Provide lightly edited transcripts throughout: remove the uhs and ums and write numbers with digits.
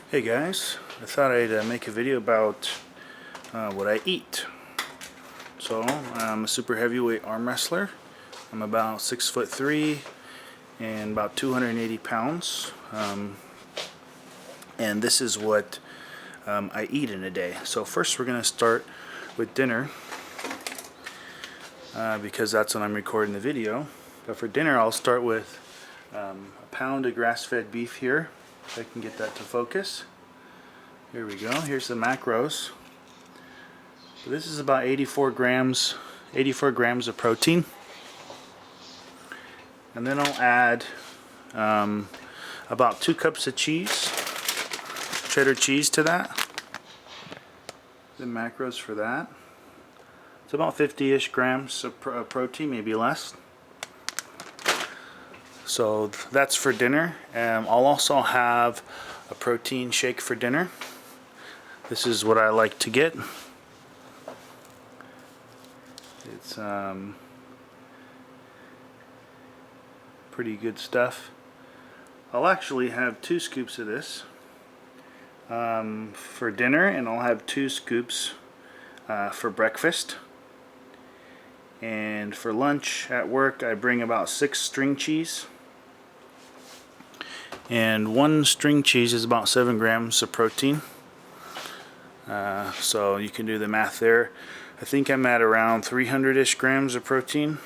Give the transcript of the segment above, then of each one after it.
Hey guys, I thought I'd make a video about what I eat. So I'm a super heavyweight arm wrestler. I'm about 6'3" and about 280 pounds. And this is what I eat in a day. So first we're going to start with dinner because that's when I'm recording the video. But for dinner I'll start with a pound of grass-fed beef here. If I can get that to focus. Here we go. Here's the macros. So this is about 84 grams of protein. And then I'll add about 2 cups of cheese, cheddar cheese, to that. The macros for that. It's about 50-ish grams of protein, maybe less. So that's for dinner. I'll also have a protein shake for dinner. This is what I like to get. It's pretty good stuff. I'll actually have 2 scoops of this for dinner, and I'll have 2 scoops for breakfast. And for lunch at work I bring about 6 string cheese. And 1 string cheese is about 7 grams of protein. So you can do the math there. I think I'm at around 300-ish grams of protein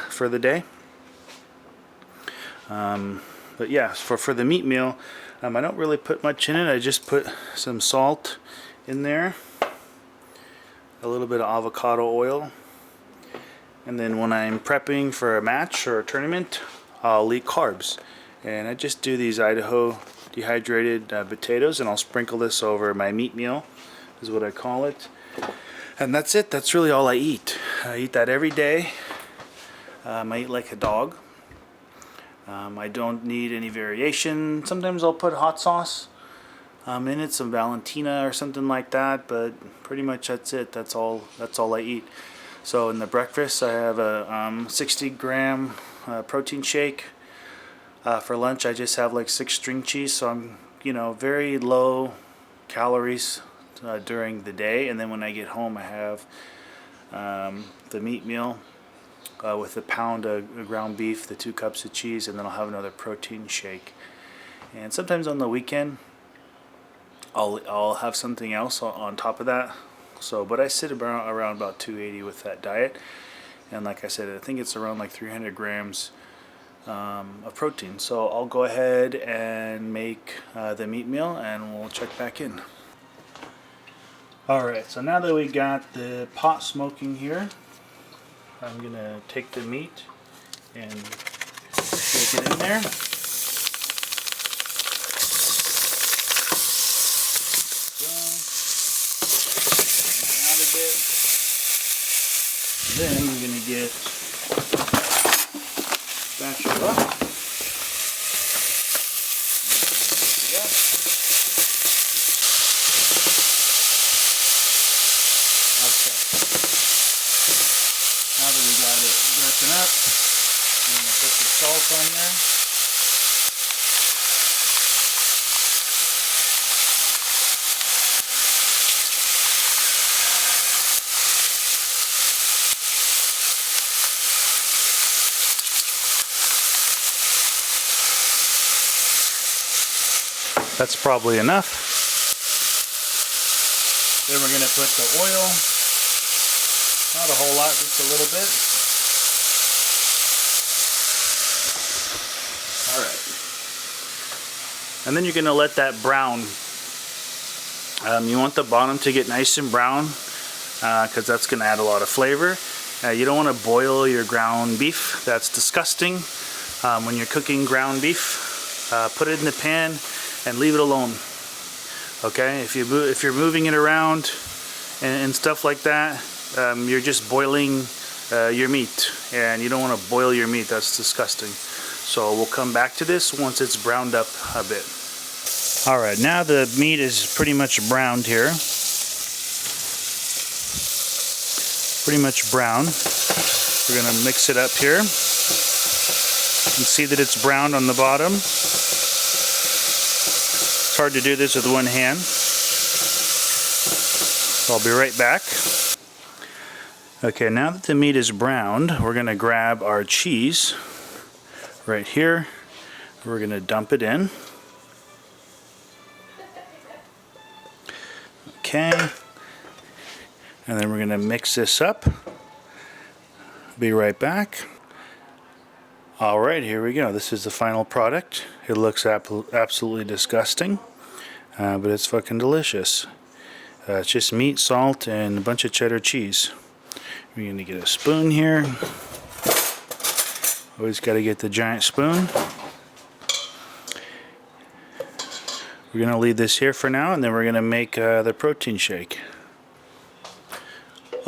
for the day. But yeah, for the meat meal, I don't really put much in it. I just put some salt in there, a little bit of avocado oil, and then when I'm prepping for a match or a tournament, I'll eat carbs. And I just do these Idaho dehydrated potatoes, and I'll sprinkle this over my meat meal, is what I call it. And that's it. That's really all I eat. I eat that every day. I eat like a dog. I don't need any variation. Sometimes I'll put hot sauce in it, some Valentina or something like that, but pretty much that's it. That's all I eat. So in the breakfast I have a 60-gram protein shake. For lunch I just have like 6 string cheese, so I'm very low calories during the day. And then when I get home I have the meat meal with a pound of ground beef, the 2 cups of cheese, and then I'll have another protein shake. And sometimes on the weekend I'll have something else on top of that. So but I sit around about 280 with that diet. And like I said, I think it's around like 300 grams of protein. So I'll go ahead and make the meat meal and we'll check back in. Alright, so now that we got the pot smoking here, I'm going to take the meat and shake it in there. Out a bit. Then we're going to get spatula up. Okay. Now that we got it broken up, I'm going to put the salt on there. That's probably enough. Then we're going to put the oil. Not a whole lot, just a little bit. Alright. And then you're going to let that brown. You want the bottom to get nice and brown because that's going to add a lot of flavor. You don't want to boil your ground beef. That's disgusting. When you're cooking ground beef, put it in the pan and leave it alone. Okay, if you're moving it around and stuff like that, you're just boiling your meat, and you don't want to boil your meat. That's disgusting. So we'll come back to this once it's browned up a bit. Alright, now the meat is pretty much browned here. Pretty much brown. We're going to mix it up here. You can see that it's browned on the bottom. hard to do this with one hand. I'll be right back. Okay, now that the meat is browned, we're going to grab our cheese right here. We're going to dump it in. Okay. And then we're going to mix this up. Be right back. Alright, here we go. This is the final product. It looks absolutely disgusting, but it's fucking delicious. It's just meat, salt, and a bunch of cheddar cheese. We're going to get a spoon here. Always got to get the giant spoon. We're going to leave this here for now, and then we're going to make the protein shake.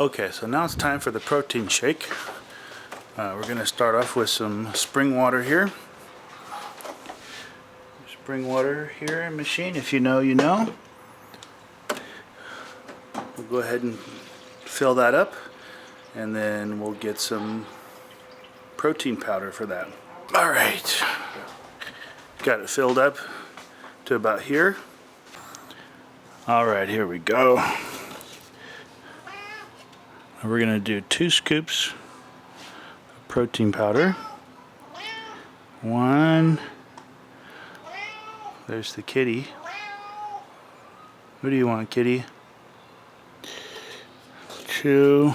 Okay, so now it's time for the protein shake. We're going to start off with some spring water here. Spring water here machine, if you know, you know. We'll go ahead and fill that up, and then we'll get some protein powder for that. Alright, got it filled up to about here. Alright, here we go. We're going to do 2 scoops protein powder. 1. There's the kitty. What do you want, kitty? 2.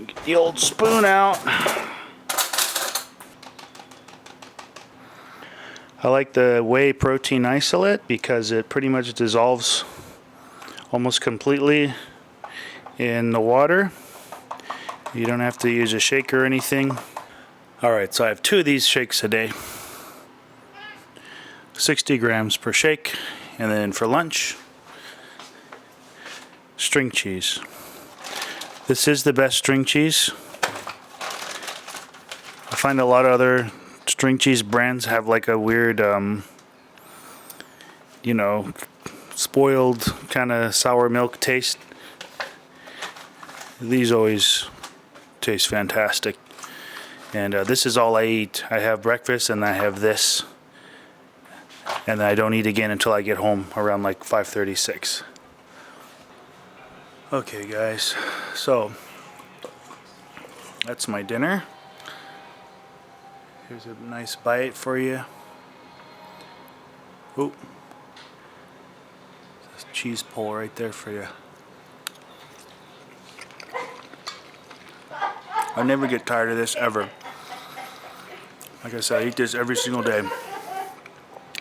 Get the old spoon out. I like the whey protein isolate because it pretty much dissolves almost completely in the water. You don't have to use a shaker or anything. Alright, so I have 2 of these shakes a day. 60 grams per shake. And then for lunch, string cheese. This is the best string cheese. I find a lot of other string cheese brands have like a weird, you know, spoiled kind of sour milk taste. These always taste fantastic. And this is all I eat. I have breakfast and I have this, and I don't eat again until I get home around like 5:36. Okay guys, so that's my dinner. Here's a nice bite for you. Oop. Cheese pull right there for you. I never get tired of this ever. Like I said, I eat this every single day.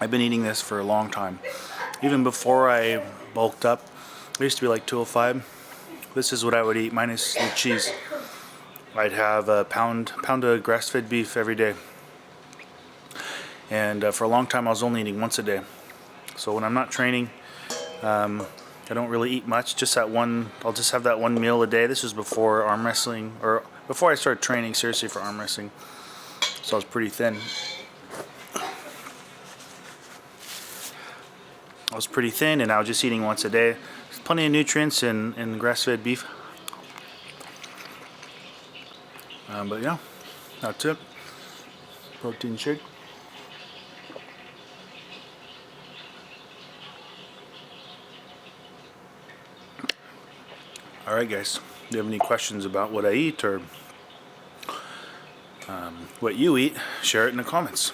I've been eating this for a long time. Even before I bulked up, I used to be like 205. This is what I would eat minus the cheese. I'd have a pound of grass-fed beef every day. And for a long time I was only eating once a day. So when I'm not training, I don't really eat much, just that one. I'll just have that one meal a day. This was before arm wrestling, or before I started training seriously for arm wrestling. So I was pretty thin. And I was just eating once a day. There's plenty of nutrients in grass-fed beef. But yeah, that's it. Protein shake. Alright guys, if you have any questions about what I eat or what you eat, share it in the comments.